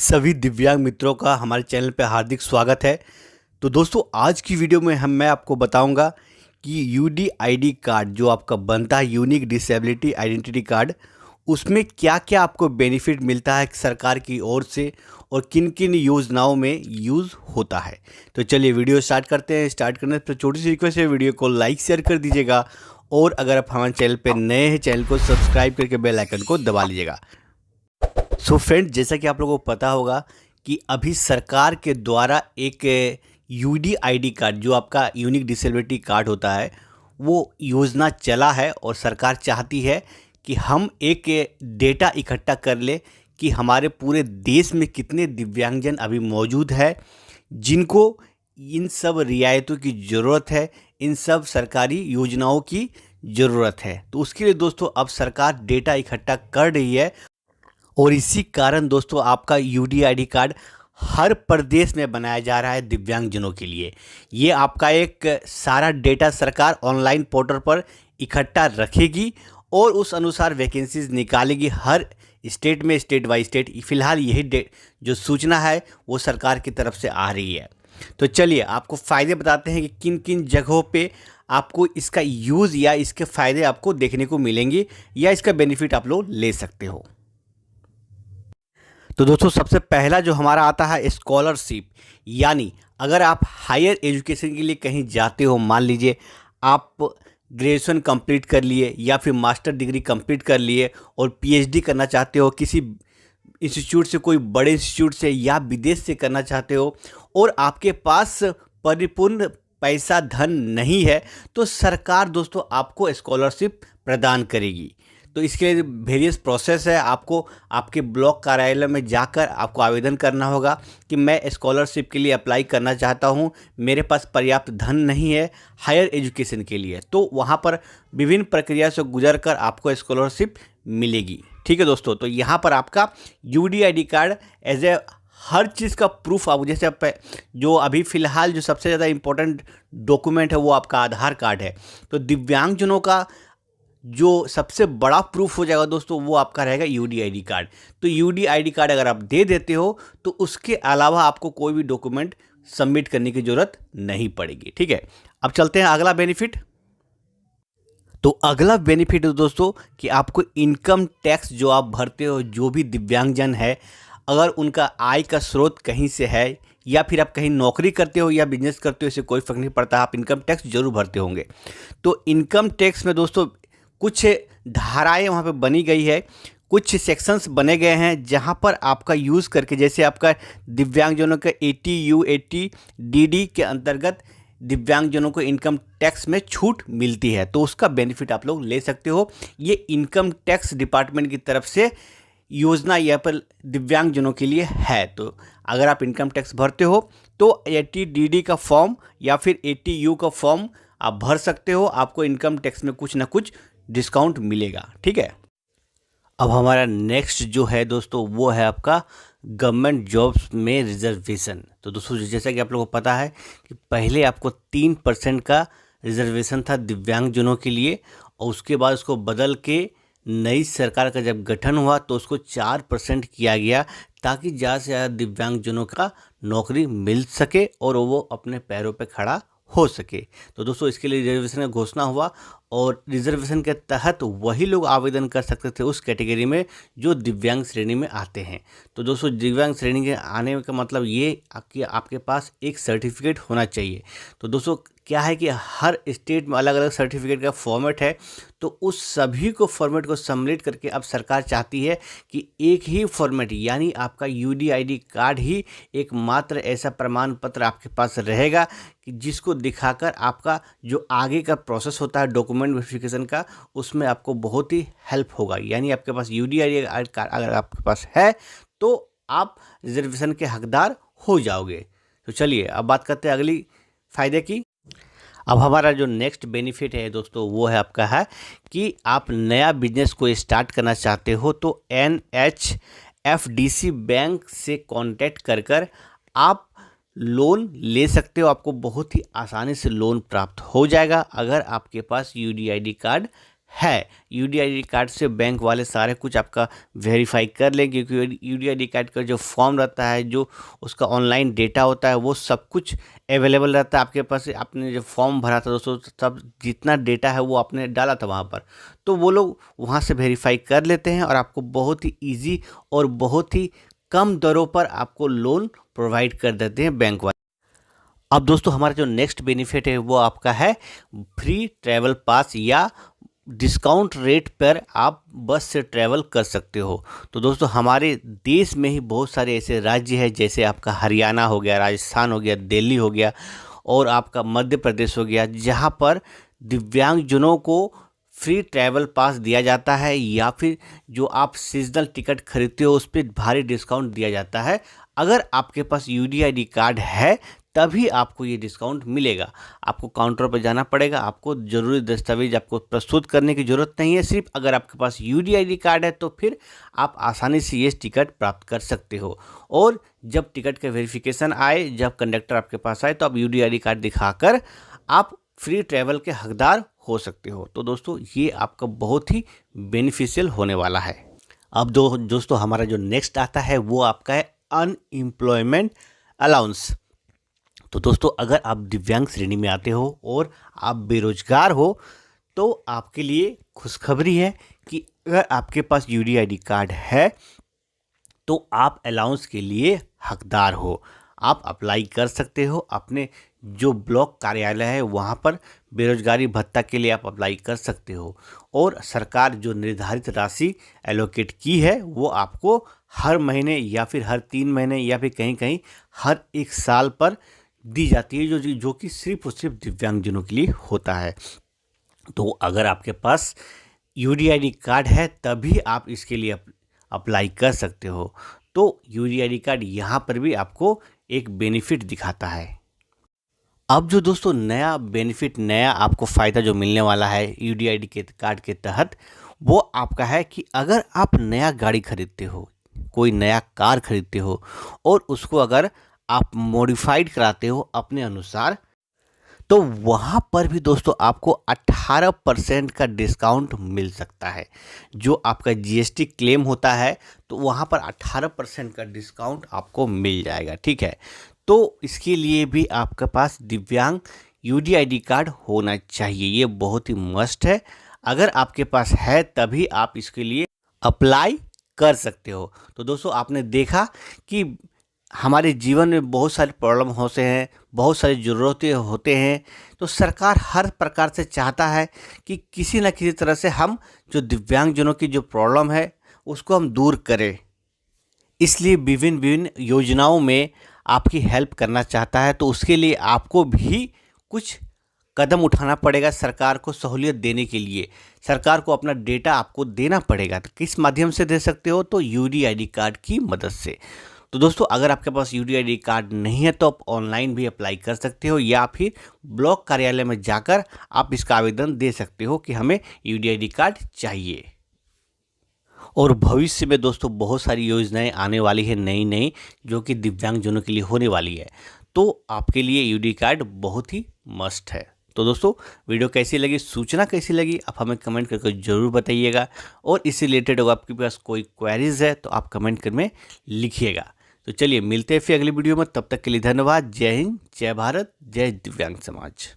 सभी दिव्यांग मित्रों का हमारे चैनल पे हार्दिक स्वागत है। तो दोस्तों आज की वीडियो में मैं आपको बताऊंगा कि यूडीआईडी कार्ड जो आपका बनता है, यूनिक डिसेबिलिटी आइडेंटिटी कार्ड, उसमें क्या क्या आपको बेनिफिट मिलता है सरकार की ओर से और किन किन योजनाओं में यूज़ होता है। तो चलिए वीडियो स्टार्ट करते हैं। स्टार्ट करने से छोटी सी रिक्वेस्ट है, वीडियो को लाइक शेयर कर दीजिएगा और अगर आप हमारे चैनल पर नए हैं चैनल को सब्सक्राइब करके बेल आइकन को दबा लीजिएगा। सो फ्रेंड, जैसा कि आप लोगों को पता होगा कि अभी सरकार के द्वारा एक यूडीआईडी कार्ड जो आपका यूनिक डिसेबिलिटी कार्ड होता है वो योजना चला है और सरकार चाहती है कि हम एक डेटा इकट्ठा कर ले कि हमारे पूरे देश में कितने दिव्यांगजन अभी मौजूद है जिनको इन सब रियायतों की ज़रूरत है, इन सब सरकारी योजनाओं की ज़रूरत है। तो उसके लिए दोस्तों अब सरकार डेटा इकट्ठा कर रही है और इसी कारण दोस्तों आपका यूडीआईडी कार्ड हर प्रदेश में बनाया जा रहा है दिव्यांगजनों के लिए। ये आपका एक सारा डेटा सरकार ऑनलाइन पोर्टल पर इकट्ठा रखेगी और उस अनुसार वैकेंसीज निकालेगी हर स्टेट में, स्टेट बाय स्टेट। फिलहाल यही जो सूचना है वो सरकार की तरफ से आ रही है। तो चलिए आपको फ़ायदे बताते हैं कि किन किन जगहों पे आपको इसका यूज़ या इसके फ़ायदे आपको देखने को मिलेंगे या इसका बेनिफिट आप लोग ले सकते हो। तो दोस्तों सबसे पहला जो हमारा आता है स्कॉलरशिप, यानी अगर आप हायर एजुकेशन के लिए कहीं जाते हो, मान लीजिए आप ग्रेजुएशन कंप्लीट कर लिए या फिर मास्टर डिग्री कंप्लीट कर लिए और पीएचडी करना चाहते हो किसी इंस्टीट्यूट से, कोई बड़े इंस्टीट्यूट से या विदेश से करना चाहते हो और आपके पास परिपूर्ण पैसा धन नहीं है, तो सरकार दोस्तों आपको स्कॉलरशिप प्रदान करेगी। तो इसके लिए वेरियस प्रोसेस है। आपको आपके ब्लॉक कार्यालय में जाकर आपको आवेदन करना होगा कि मैं स्कॉलरशिप के लिए अप्लाई करना चाहता हूं, मेरे पास पर्याप्त धन नहीं है हायर एजुकेशन के लिए। तो वहां पर विभिन्न प्रक्रिया से गुजरकर आपको स्कॉलरशिप मिलेगी। ठीक है दोस्तों, तो यहाँ पर आपका यूडीआईडी कार्ड एज ए हर चीज़ का प्रूफ, आप जैसे आप जो अभी फ़िलहाल जो सबसे ज़्यादा इम्पोर्टेंट डॉक्यूमेंट है वो आपका आधार कार्ड है। तो दिव्यांगजनों का जो सबसे बड़ा प्रूफ हो जाएगा दोस्तों वो आपका रहेगा यूडीआईडी कार्ड। तो यूडीआईडी कार्ड अगर आप दे देते हो तो उसके अलावा आपको कोई भी डॉक्यूमेंट सबमिट करने की ज़रूरत नहीं पड़ेगी। ठीक है, अब चलते हैं अगला बेनिफिट। तो अगला बेनिफिट है दोस्तों कि आपको इनकम टैक्स जो आप भरते हो, जो भी दिव्यांगजन है, अगर उनका आय का स्रोत कहीं से है या फिर आप कहीं नौकरी करते हो या बिजनेस करते हो, इससे कोई फ़र्क नहीं पड़ता, आप इनकम टैक्स जरूर भरते होंगे। तो इनकम टैक्स में दोस्तों कुछ धाराएं वहाँ पे बनी गई है, कुछ सेक्शंस बने गए हैं जहाँ पर आपका यूज़ करके, जैसे आपका दिव्यांगजनों का 80U 80DD के अंतर्गत दिव्यांगजनों को इनकम टैक्स में छूट मिलती है, तो उसका बेनिफिट आप लोग ले सकते हो। ये इनकम टैक्स डिपार्टमेंट की तरफ से योजना यहाँ पर दिव्यांगजनों के लिए है। तो अगर आप इनकम टैक्स भरते हो तो 80DD का फॉर्म या फिर 80U का फॉर्म आप भर सकते हो, आपको इनकम टैक्स में कुछ ना कुछ डिस्काउंट मिलेगा। ठीक है, अब हमारा नेक्स्ट जो है दोस्तों वो है आपका गवर्नमेंट जॉब्स में रिजर्वेशन। तो दोस्तों जैसा कि आप लोगों को पता है कि पहले आपको 3% का रिजर्वेशन था दिव्यांगजनों के लिए और उसके बाद उसको बदल के नई सरकार का जब गठन हुआ तो उसको 4% किया गया ताकि ज़्यादा से ज़्यादा दिव्यांगजनों का नौकरी मिल सके और वो अपने पैरों पर खड़ा हो सके। तो दोस्तों इसके लिए रिजर्वेशन का घोषणा हुआ और रिजर्वेशन के तहत वही लोग आवेदन कर सकते थे उस कैटेगरी में जो दिव्यांग श्रेणी में आते हैं। तो दोस्तों दिव्यांग श्रेणी के आने का मतलब ये कि आपके पास एक सर्टिफिकेट होना चाहिए। तो दोस्तों क्या है कि हर स्टेट में अलग अलग सर्टिफिकेट का फॉर्मेट है, तो उस सभी को फॉर्मेट को सम्मिलित करके अब सरकार चाहती है कि एक ही फॉर्मेट यानी आपका यूडीआईडी कार्ड ही एकमात्र ऐसा प्रमाण पत्र आपके पास रहेगा कि जिसको दिखाकर आपका जो आगे का प्रोसेस होता है डॉक्यूमेंट वेरिफिकेशन का, उसमें आपको बहुत ही हेल्प होगा। यानी आपके पास यूडीआईडी कार्ड अगर आपके पास है तो आप रिजर्वेशन के हकदार हो जाओगे। तो चलिए अब बात करते हैं अगली फ़ायदे की। अब हमारा जो नेक्स्ट बेनिफिट है दोस्तों वो है आपका है कि आप नया बिजनेस को स्टार्ट करना चाहते हो तो NHFDC बैंक से कांटेक्ट कर आप लोन ले सकते हो। आपको बहुत ही आसानी से लोन प्राप्त हो जाएगा अगर आपके पास यूडीआईडी कार्ड है। यूडीआईडी कार्ड से बैंक वाले सारे कुछ आपका वेरीफाई कर लेंगे, क्योंकि यूडीआईडी कार्ड का जो फॉर्म रहता है, जो उसका ऑनलाइन डेटा होता है, वो सब कुछ अवेलेबल रहता है आपके पास। आपने जो फॉर्म भरा था दोस्तों, सब जितना डेटा है वो आपने डाला था वहाँ पर, तो वो लोग वहाँ से वेरीफाई कर लेते हैं और आपको बहुत ही ईजी और बहुत ही कम दरों पर आपको लोन प्रोवाइड कर देते हैं बैंक वाले। अब दोस्तों हमारा जो नेक्स्ट बेनिफिट है वो आपका है फ्री ट्रैवल पास, या डिस्काउंट रेट पर आप बस से ट्रैवल कर सकते हो। तो दोस्तों हमारे देश में ही बहुत सारे ऐसे राज्य हैं, जैसे आपका हरियाणा हो गया, राजस्थान हो गया, दिल्ली हो गया और आपका मध्य प्रदेश हो गया, जहाँ पर दिव्यांगजनों को फ्री ट्रैवल पास दिया जाता है, या फिर जो आप सीजनल टिकट खरीदते हो उस पर भारी डिस्काउंट दिया जाता है। अगर आपके पास यूडीआईडी कार्ड है तभी आपको ये डिस्काउंट मिलेगा। आपको काउंटर पर जाना पड़ेगा, आपको ज़रूरी दस्तावेज आपको प्रस्तुत करने की ज़रूरत नहीं है। सिर्फ अगर आपके पास यूडीआईडी कार्ड है तो फिर आप आसानी से ये टिकट प्राप्त कर सकते हो। और जब टिकट का वेरिफिकेशन आए, जब कंडक्टर आपके पास आए, तो आप यूडीआईडी कार्ड दिखाकर आप फ्री ट्रैवल के हकदार हो सकते हो। तो दोस्तों ये आपका बहुत ही बेनिफिशियल होने वाला है। अब दोस्तों हमारा जो नेक्स्ट आता है वो आपका है अनएम्प्लॉयमेंट अलाउंस। तो दोस्तों अगर आप दिव्यांग श्रेणी में आते हो और आप बेरोजगार हो, तो आपके लिए खुशखबरी है कि अगर आपके पास यूडीआईडी कार्ड है तो आप अलाउंस के लिए हकदार हो। आप अप्लाई कर सकते हो, अपने जो ब्लॉक कार्यालय है वहाँ पर बेरोजगारी भत्ता के लिए आप अप्लाई कर सकते हो। और सरकार जो निर्धारित राशि एलोकेट की है वो आपको हर महीने या फिर हर 3 महीने या फिर कहीं कहीं हर 1 साल पर दी जाती है, जो कि सिर्फ और सिर्फ दिव्यांगजनों के लिए होता है। तो अगर आपके पास यूडीआईडी कार्ड है तभी आप इसके लिए अप्लाई कर सकते हो। तो यूडीआईडी कार्ड यहाँ पर भी आपको एक बेनिफिट दिखाता है। अब जो दोस्तों नया बेनिफिट, नया आपको फ़ायदा जो मिलने वाला है यूडीआईडी के कार्ड के तहत, वो आपका है कि अगर आप नया गाड़ी खरीदते हो, कोई नया कार खरीदते हो और उसको अगर आप मॉडिफाइड कराते हो अपने अनुसार, तो वहाँ पर भी दोस्तों आपको 18% का डिस्काउंट मिल सकता है। जो आपका जीएसटी क्लेम होता है तो वहाँ पर 18% का डिस्काउंट आपको मिल जाएगा, ठीक है। तो इसके लिए भी आपके पास दिव्यांग यूडीआईडी कार्ड होना चाहिए, ये बहुत ही मस्ट है। अगर आपके पास है तभी आप इसके लिए अप्लाई कर सकते हो। तो दोस्तों आपने देखा कि हमारे जीवन में बहुत सारे प्रॉब्लम होते हैं, बहुत सारी ज़रूरतें होते हैं, तो सरकार हर प्रकार से चाहता है कि किसी न किसी तरह से हम जो दिव्यांगजनों की जो प्रॉब्लम है उसको हम दूर करें। इसलिए विभिन्न विभिन्न योजनाओं में आपकी हेल्प करना चाहता है। तो उसके लिए आपको भी कुछ कदम उठाना पड़ेगा सरकार को सहूलियत देने के लिए। सरकार को अपना डेटा आपको देना पड़ेगा। तो किस माध्यम से दे सकते हो? तो यूडीआईडी कार्ड की मदद से। तो दोस्तों अगर आपके पास यूडीआईडी कार्ड नहीं है तो आप ऑनलाइन भी अप्लाई कर सकते हो, या फिर ब्लॉक कार्यालय में जाकर आप इसका आवेदन दे सकते हो कि हमें यूडीआईडी कार्ड चाहिए। और भविष्य में दोस्तों बहुत सारी योजनाएं आने वाली है नई नई, जो कि दिव्यांगजनों के लिए होने वाली है। तो आपके लिए यूडी कार्ड बहुत ही मस्ट है। तो दोस्तों वीडियो कैसी लगी, सूचना कैसी लगी, आप हमें कमेंट करके ज़रूर बताइएगा। और इससे रिलेटेड अगर आपके पास कोई क्वेरीज है तो आप कमेंट कर में लिखिएगा। तो चलिए मिलते हैं फिर अगली वीडियो में, तब तक के लिए धन्यवाद। जय हिंद, जय भारत, जय दिव्यांग समाज।